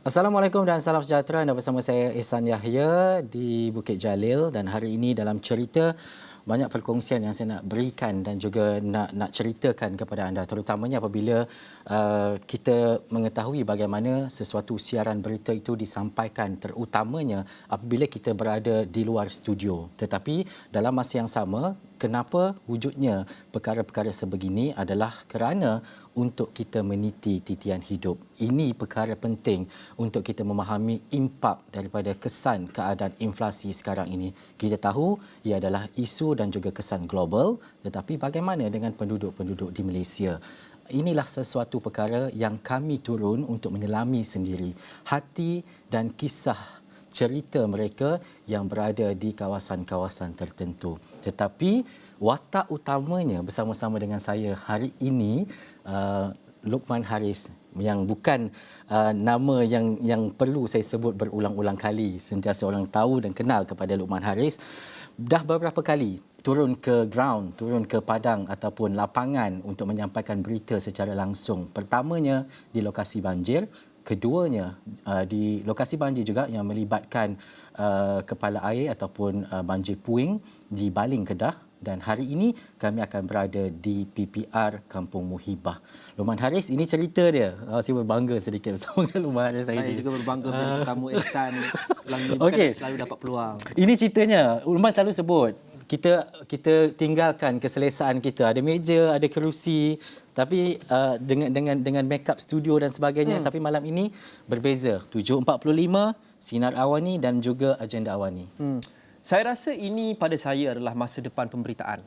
Assalamualaikum dan salam sejahtera. Anda bersama saya Ihsan Yahya di Bukit Jalil, dan hari ini dalam cerita banyak perkongsian yang saya nak berikan dan juga nak ceritakan kepada anda, terutamanya apabila kita mengetahui bagaimana sesuatu siaran berita itu disampaikan, terutamanya apabila kita berada di luar studio. Tetapi dalam masa yang sama, kenapa wujudnya perkara-perkara sebegini adalah kerana untuk kita meniti titian hidup. Ini perkara penting untuk kita memahami impak daripada kesan keadaan inflasi sekarang ini. Kita tahu ia adalah isu dan juga kesan global, tetapi bagaimana dengan penduduk-penduduk di Malaysia? Inilah sesuatu perkara yang kami turun untuk menyelami sendiri hati dan kisah cerita mereka yang berada di kawasan-kawasan tertentu. Tetapi watak utamanya bersama-sama dengan saya hari ini, Luqman Haris, yang bukan nama yang perlu saya sebut berulang-ulang kali. Sentiasa orang tahu dan kenal kepada Luqman Haris. Dah beberapa kali turun ke ground, turun ke padang ataupun lapangan untuk menyampaikan berita secara langsung. Pertamanya di lokasi banjir, keduanya di lokasi banjir juga yang melibatkan kepala air ataupun banjir puing di Baling, Kedah. Dan hari ini kami akan berada di PPR Kampung Muhibah. Luqman Haris, ini cerita dia. Saya berbangga sedikit bersama dengan Luqman Haris. Saya juga berbangga menjadi tetamu Ihsan yang ini Okey. selalu dapat peluang. Ini ceritanya. Luqman selalu sebut, kita tinggalkan keselesaan kita. Ada meja, ada kerusi, tapi dengan make up studio dan sebagainya. Tapi malam ini berbeza. 7.45 Sinar Awani dan juga Agenda Awani. Saya rasa ini pada saya adalah masa depan pemberitaan.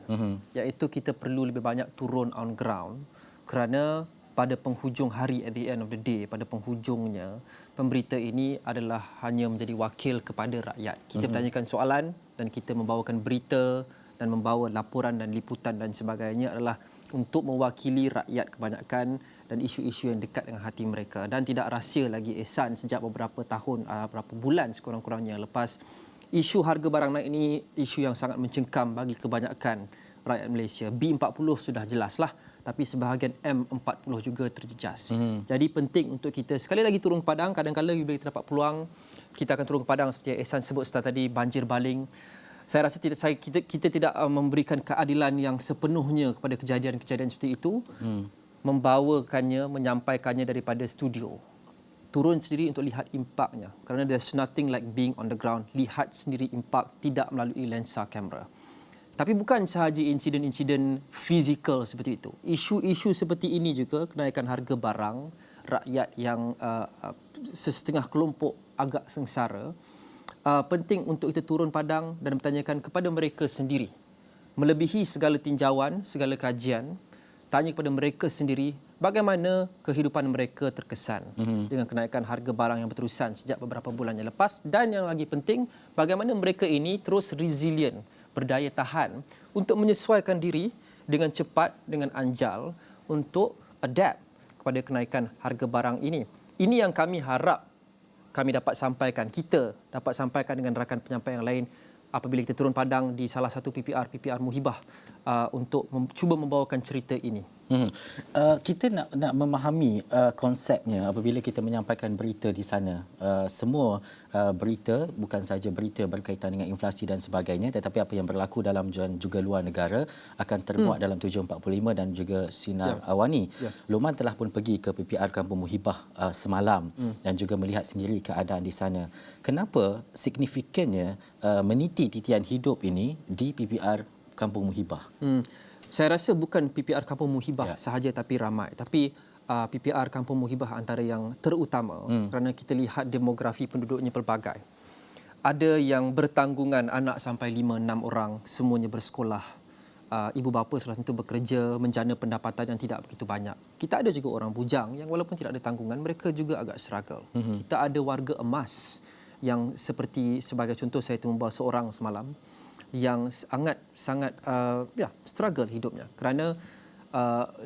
Iaitu kita perlu lebih banyak turun on ground kerana pada penghujung hari, at the end of the day, pada penghujungnya, pemberita ini adalah hanya menjadi wakil kepada rakyat. Kita bertanyakan soalan dan kita membawakan berita dan membawa laporan dan liputan dan sebagainya adalah untuk mewakili rakyat kebanyakan dan isu-isu yang dekat dengan hati mereka. Dan tidak rahsia lagi Ihsan, sejak beberapa tahun, beberapa bulan sekurang-kurangnya lepas, isu harga barang naik ini isu yang sangat mencengkam bagi kebanyakan rakyat Malaysia. B40 sudah jelaslah, tapi sebahagian M40 juga terjejas. Jadi penting untuk kita sekali lagi turun ke padang. Kadang-kadang bila kita dapat peluang, kita akan turun ke padang seperti yang Ihsan sebut tadi, banjir Baling. Saya rasa kita tidak memberikan keadilan yang sepenuhnya kepada kejadian-kejadian seperti itu. Membawakannya, menyampaikannya daripada studio. Turun sendiri untuk lihat impaknya. Kerana there's nothing like being on the ground. Lihat sendiri impak tidak melalui lensa kamera. Tapi bukan sahaja insiden-insiden fizikal seperti itu. Isu-isu seperti ini juga, kenaikan harga barang, rakyat yang sesetengah kelompok agak sengsara. Penting untuk kita turun padang dan bertanyakan kepada mereka sendiri. Melebihi segala tinjauan, segala kajian, tanya kepada mereka sendiri bagaimana kehidupan mereka terkesan dengan kenaikan harga barang yang berterusan sejak beberapa bulan yang lepas, dan yang lagi penting, bagaimana mereka ini terus resilient, berdaya tahan untuk menyesuaikan diri dengan cepat, dengan anjal untuk adapt kepada kenaikan harga barang ini. Ini yang kami harap kami dapat sampaikan, kita dapat sampaikan dengan rakan penyampai yang lain apabila kita turun padang di salah satu PPR Muhibah untuk cuba membawakan cerita ini. Kita nak memahami konsepnya apabila kita menyampaikan berita di sana. Semua berita, bukan sahaja berita berkaitan dengan inflasi dan sebagainya, tetapi apa yang berlaku dalam dan juga luar negara akan termuat dalam 7.45 dan juga Sinar Awani. Luqman telah pun pergi ke PPR Kampung Muhibah semalam dan juga melihat sendiri keadaan di sana. Kenapa signifikannya meniti titian hidup ini di PPR Kampung Muhibah? Saya rasa bukan PPR Kampung Muhibah sahaja tapi ramai. Tapi PPR Kampung Muhibah antara yang terutama kerana kita lihat demografi penduduknya pelbagai. Ada yang bertanggungan anak sampai 5-6 orang, semuanya bersekolah. Ibu bapa sudah tentu bekerja, menjana pendapatan yang tidak begitu banyak. Kita ada juga orang bujang yang walaupun tidak ada tanggungan, mereka juga agak struggle. Kita ada warga emas yang seperti sebagai contoh, saya membawa seorang semalam yang sangat struggle hidupnya kerana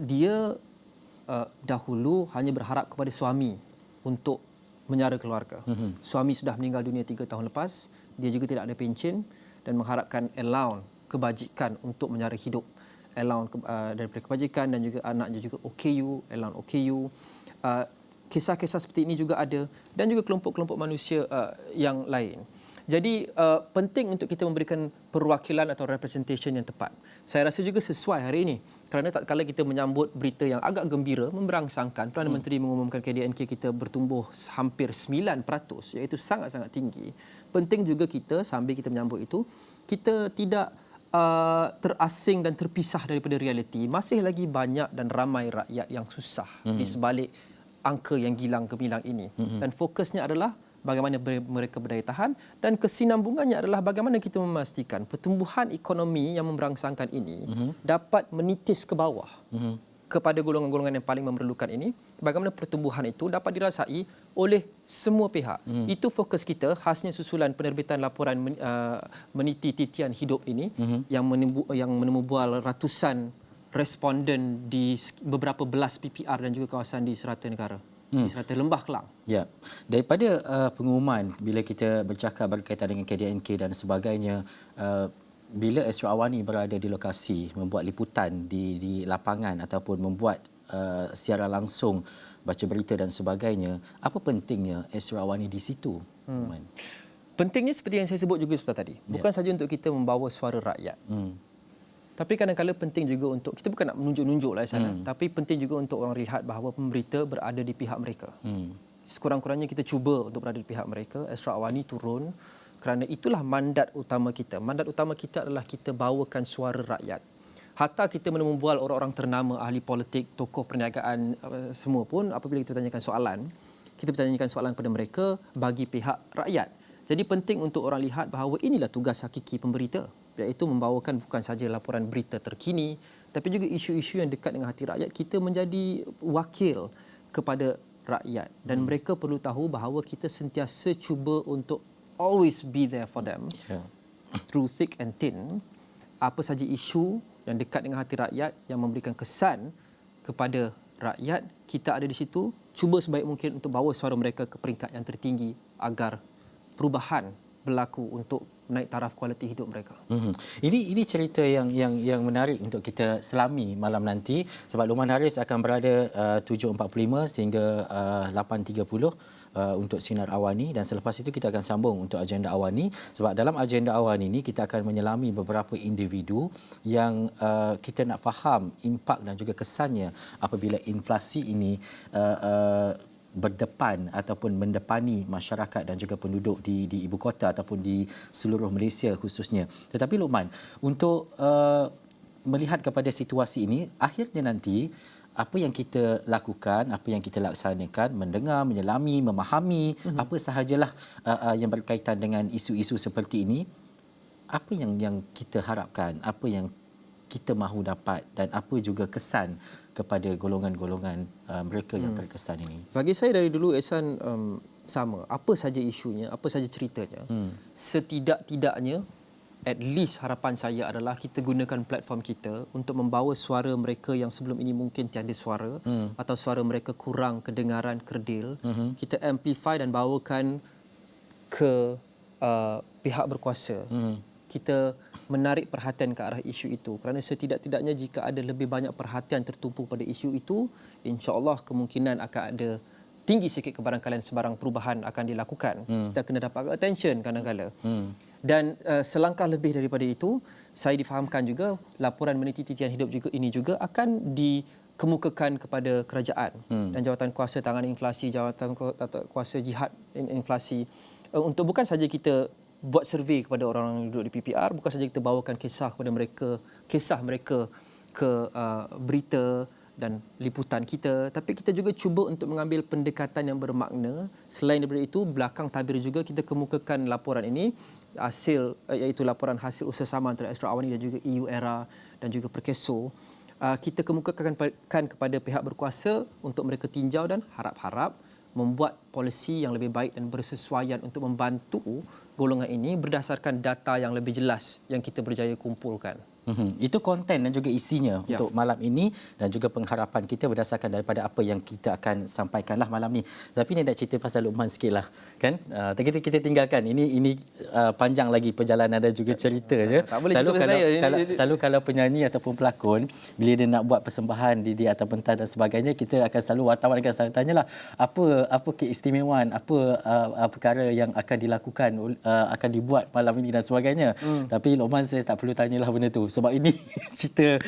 dia dahulu hanya berharap kepada suami untuk menyara keluarga. Suami sudah meninggal dunia 3 tahun lepas, dia juga tidak ada pencen dan mengharapkan allowance kebajikan untuk menyara hidup. Allowance daripada kebajikan dan juga anaknya juga OKU, allowance OKU. kisah-kisah seperti ini juga ada dan juga kelompok-kelompok manusia yang lain. Jadi penting untuk kita memberikan perwakilan atau representation yang tepat. Saya rasa juga sesuai hari ini kerana tak kala kita menyambut berita yang agak gembira, memberangsangkan Perdana Menteri mengumumkan KDNK kita bertumbuh hampir 9%, iaitu sangat-sangat tinggi. Penting juga kita sambil kita menyambut itu, kita tidak terasing dan terpisah daripada realiti. Masih lagi banyak dan ramai rakyat yang susah di sebalik angka yang gilang gemilang ini. Dan fokusnya adalah bagaimana mereka berdaya tahan dan kesinambungannya adalah bagaimana kita memastikan pertumbuhan ekonomi yang memberangsangkan ini dapat menitis ke bawah kepada golongan-golongan yang paling memerlukan ini. Bagaimana pertumbuhan itu dapat dirasai oleh semua pihak. Itu fokus kita khasnya susulan penerbitan laporan meniti titian hidup ini yang menemu bual ratusan responden di beberapa belas PPR dan juga kawasan di serata negara. Di serata Lembah Kelang. Ya, daripada pengumuman bila kita bercakap berkaitan dengan KDNK dan sebagainya, bila Esra Awani berada di lokasi membuat liputan di lapangan ataupun membuat siaran langsung baca berita dan sebagainya, apa pentingnya Esra Awani di situ? Pentingnya seperti yang saya sebut juga sebentar tadi, bukan saja untuk kita membawa suara rakyat. Tapi kadang-kadang penting juga untuk, kita bukan nak menunjuk-nunjuk lah di sana, tapi penting juga untuk orang lihat bahawa pemberita berada di pihak mereka. Sekurang-kurangnya kita cuba untuk berada di pihak mereka. Esra Awani turun kerana itulah mandat utama kita. Mandat utama kita adalah kita bawakan suara rakyat. Hatta kita membual orang-orang ternama, ahli politik, tokoh perniagaan, semua pun apabila kita tanyakan soalan, kita bertanyakan soalan kepada mereka bagi pihak rakyat. Jadi penting untuk orang lihat bahawa inilah tugas hakiki pemberita, iaitu membawakan bukan saja laporan berita terkini, tapi juga isu-isu yang dekat dengan hati rakyat. Kita menjadi wakil kepada rakyat dan mereka perlu tahu bahawa kita sentiasa cuba untuk always be there for them through thick and thin. Apa saja isu yang dekat dengan hati rakyat yang memberikan kesan kepada rakyat, kita ada di situ, cuba sebaik mungkin untuk bawa suara mereka ke peringkat yang tertinggi agar perubahan berlaku untuk naik taraf kualiti hidup mereka. Ini cerita yang menarik untuk kita selami malam nanti, sebab Luqman Haris akan berada 7.45 sehingga 8.30 untuk Sinar Awani, dan selepas itu kita akan sambung untuk agenda Awani, sebab dalam agenda Awani ini kita akan menyelami beberapa individu yang kita nak faham impak dan juga kesannya apabila inflasi ini berdepan ataupun mendepani masyarakat dan juga penduduk di ibu kota ataupun di seluruh Malaysia khususnya. Tetapi Luqman, untuk melihat kepada situasi ini, akhirnya nanti apa yang kita lakukan, apa yang kita laksanakan, mendengar, menyelami, memahami apa sahajalah yang berkaitan dengan isu-isu seperti ini, apa yang kita harapkan, apa yang kita mahu dapat dan apa juga kesan kepada golongan-golongan mereka yang terkesan ini. Bagi saya dari dulu Ehsan sama. Apa saja isunya, apa saja ceritanya, setidak-tidaknya at least harapan saya adalah kita gunakan platform kita untuk membawa suara mereka yang sebelum ini mungkin tiada suara atau suara mereka kurang kedengaran, kerdil. Kita amplify dan bawakan ke pihak berkuasa. Kita menarik perhatian ke arah isu itu, kerana setidak-tidaknya jika ada lebih banyak perhatian tertumpu pada isu itu, insya-Allah kemungkinan akan ada tinggi sikit kebarangkalian sebarang perubahan akan dilakukan. Kita kena dapat attention kadang-kala. Dan selangkah lebih daripada itu, saya difahamkan juga laporan meniti titian hidup ini juga akan dikemukakan kepada kerajaan dan jawatan kuasa tangan inflasi, jawatan kuasa jihad inflasi, untuk bukan saja kita buat survey kepada orang-orang yang duduk di PPR, bukan saja kita bawakan kisah kepada mereka, kisah mereka ke berita dan liputan kita, tapi kita juga cuba untuk mengambil pendekatan yang bermakna. Selain daripada itu, belakang tabir juga kita kemukakan laporan ini, iaitu laporan hasil usaha-sama antara Esra Awani dan juga EU Era dan juga Perkeso. Kita kemukakan kepada pihak berkuasa untuk mereka tinjau dan harap-harap membuat polisi yang lebih baik dan bersesuaian untuk membantu golongan ini berdasarkan data yang lebih jelas yang kita berjaya kumpulkan. Itu konten dan juga isinya untuk malam ini dan juga pengharapan kita berdasarkan daripada apa yang kita akan sampaikanlah malam ni. Tapi ni nak cerita pasal Luqman sikitlah, kan? Kita tinggalkan ini panjang lagi perjalanan dan juga cerita je. Tak boleh Selalu cerita kalau, saya. selalu kalau penyanyi ataupun pelakon bila dia nak buat persembahan di atas pentas dan sebagainya, kita akan selalu wartawan akan selalu tanyalah apa keistimewaan, apa perkara yang akan dilakukan, akan dibuat malam ini dan sebagainya. Tapi Luqman saya tak perlu tanyalah benda tu sebab ini cerita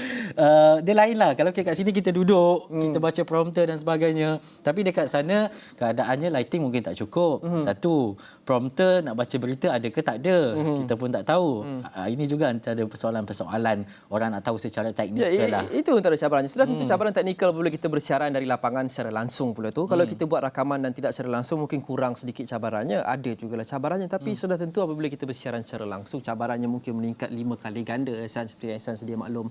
dia lain lah. Kalau kat sini kita duduk, kita baca prompter dan sebagainya. Tapi dekat sana keadaannya lighting mungkin tak cukup. Satu, prompter nak baca berita ada ke tak ada. Kita pun tak tahu. Ini juga antara persoalan-persoalan orang nak tahu secara teknikal lah. Itu antara cabarannya. Sudah tentu cabaran teknikal apabila kita bersiaran dari lapangan secara langsung pula tu. Kalau kita buat rakaman dan tidak secara langsung mungkin kurang sedikit cabarannya. Ada jugalah cabarannya, tapi sudah tentu apabila kita bersiaran secara langsung cabarannya mungkin meningkat 5 kali ganda. Seperti yang Ihsan sedia maklum.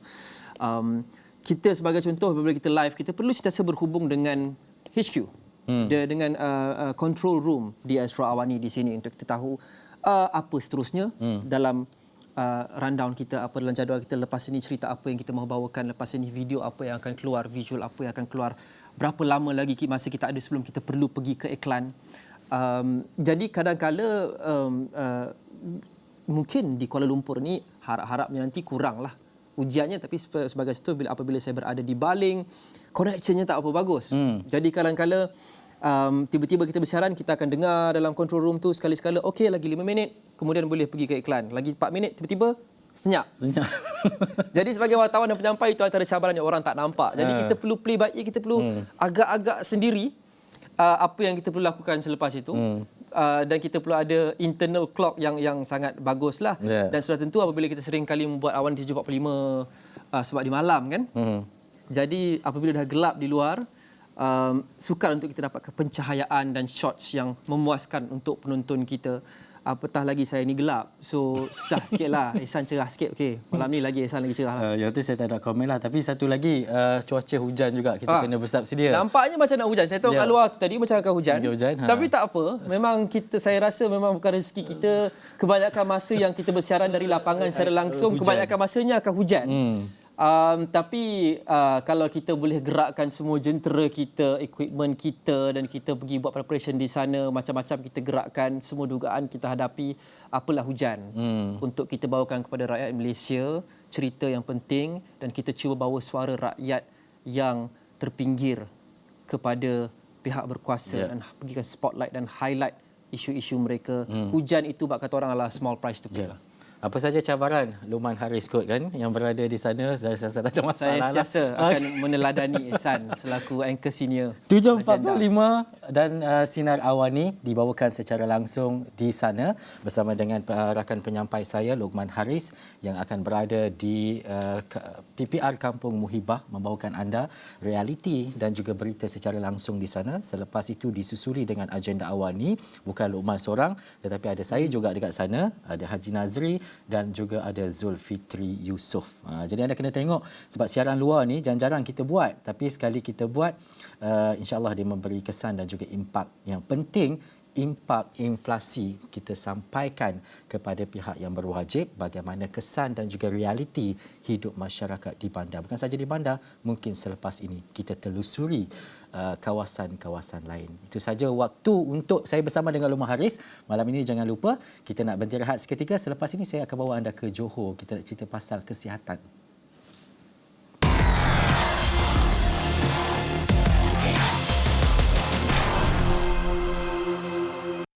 Kita sebagai contoh apabila kita live, kita perlu sentiasa berhubung dengan HQ. Dengan control room di Astro Awani di sini untuk kita tahu apa seterusnya dalam rundown kita, apa dalam jadual kita lepas ini, cerita apa yang kita mahu bawakan lepas ini, video apa yang akan keluar, visual apa yang akan keluar, berapa lama lagi masa kita ada sebelum kita perlu pergi ke iklan. Jadi kadang-kala mungkin di Kuala Lumpur ni harap-harapnya nanti kuranglah ujiannya, tapi sebagai contoh apabila saya berada di Baling, connectionnya tak apa bagus. Jadi kadang-kala tiba-tiba kita bersiaran, kita akan dengar dalam control room tu sekali-sekala, okey lagi 5 minit, kemudian boleh pergi ke iklan. Lagi 4 minit, tiba-tiba senyap. Jadi sebagai wartawan dan penyampai, itu antara cabaran yang orang tak nampak. Jadi kita perlu play by ear, kita perlu agak-agak sendiri apa yang kita perlu lakukan selepas itu. Dan kita perlu ada internal clock yang sangat baguslah. Dan sudah tentu apabila kita sering kali membuat awan 7.45 sebab di malam kan. Jadi apabila dah gelap di luar, sukar untuk kita dapat pencahayaan dan shots yang memuaskan untuk penonton kita. Apatah lagi saya ni gelap. So susah sikitlah. Ihsan cerah sikit. Okey, malam ni lagi Ihsan lagi cerah lah. Yang tu saya tak nak komen lah. Tapi satu lagi, cuaca hujan juga. Kita kena bersiap sedia. Nampaknya macam nak hujan. Saya tahu kat luar tu tadi macam akan hujan. Tapi tak apa. Memang saya rasa memang bukan rezeki kita. Kebanyakan masa yang kita bersiaran dari lapangan secara langsung, kebanyakan masanya akan hujan. Tapi kalau kita boleh gerakkan semua jentera kita, equipment kita, dan kita pergi buat preparation di sana, macam-macam kita gerakkan, semua dugaan kita hadapi, apalah hujan. Untuk kita bawakan kepada rakyat Malaysia cerita yang penting, dan kita cuba bawa suara rakyat yang terpinggir kepada pihak berkuasa dan pergikan spotlight dan highlight isu-isu mereka. Hujan itu bak kata orang adalah small price to pay lah. Apa saja cabaran Luqman Haris kot kan yang berada di sana, saya rasa tak ada masalah. Saya sentiasa akan meneladani Ihsan selaku anchor senior. 7.45 dan Sinar Awani dibawakan secara langsung di sana bersama dengan rakan penyampai saya Luqman Haris yang akan berada di PPR Kampung Muhibah membawakan anda realiti dan juga berita secara langsung di sana. Selepas itu disusuli dengan agenda Awani, bukan Luqman seorang tetapi ada saya juga dekat sana, ada Haji Nazri dan juga ada Zulfitri Yusof. Jadi anda kena tengok sebab siaran luar ni jarang-jarang kita buat, tapi sekali kita buat insya-Allah dia memberi kesan dan juga impak. Yang penting impak inflasi kita sampaikan kepada pihak yang berwajib bagaimana kesan dan juga realiti hidup masyarakat di bandar. Bukan saja di bandar, mungkin selepas ini kita telusuri kawasan-kawasan lain. Itu saja waktu untuk saya bersama dengan Luqman Haris. Malam ini jangan lupa kita nak berhenti rehat seketika. Selepas ini saya akan bawa anda ke Johor. Kita nak cerita pasal kesihatan.